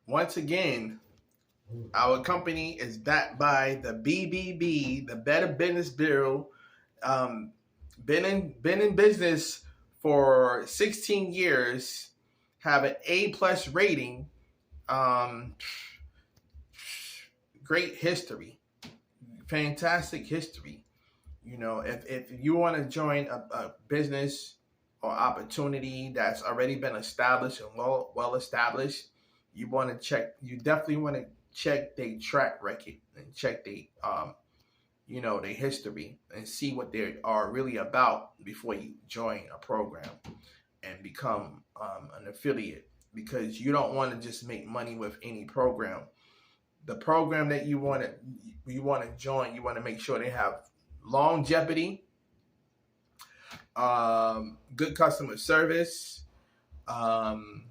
once again, our company is backed by the BBB, the Better Business Bureau. Um, been in business for 16 years, have an A+ rating. Um, Great history, fantastic history. If you want to join a business or opportunity that's already been established and well established, you definitely want to check their track record and check their history and see what they are really about before you join a program and become an affiliate, because you don't want to just make money with any program. The program that you want to join, you want to make sure they have longevity, good customer service, um,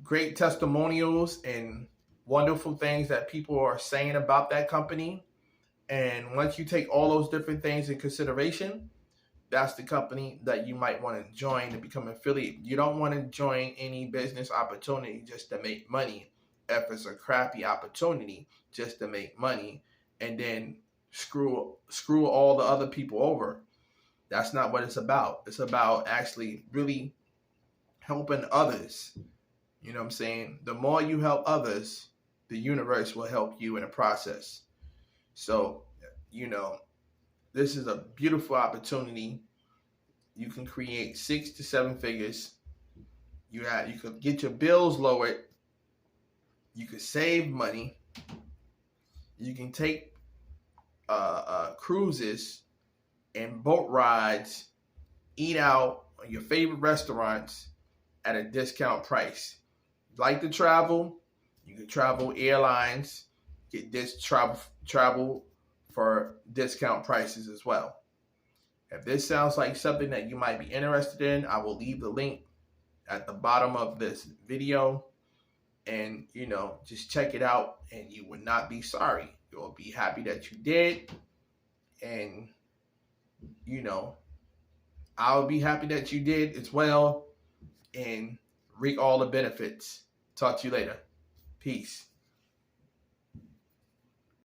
great testimonials, and wonderful things that people are saying about that company. And once you take all those different things in consideration, that's the company that you might want to join to become an affiliate. You don't want to join any business opportunity just to make money. If it's a crappy opportunity just to make money and then screw all the other people over. That's not what it's about. It's about actually really helping others. You know what I'm saying? The more you help others, the universe will help you in the process. So, you know, this is a beautiful opportunity. You can create 6 to 7 figures. You could get your bills lowered. You can save money. You can take cruises and boat rides, eat out at your favorite restaurants at a discount price. Like to travel, you can travel airlines, get this travel for discount prices as well. If this sounds like something that you might be interested in, I will leave the link at the bottom of this video. And, just check it out and you will not be sorry. You'll be happy that you did. And, I'll be happy that you did as well and reap all the benefits. Talk to you later. Peace.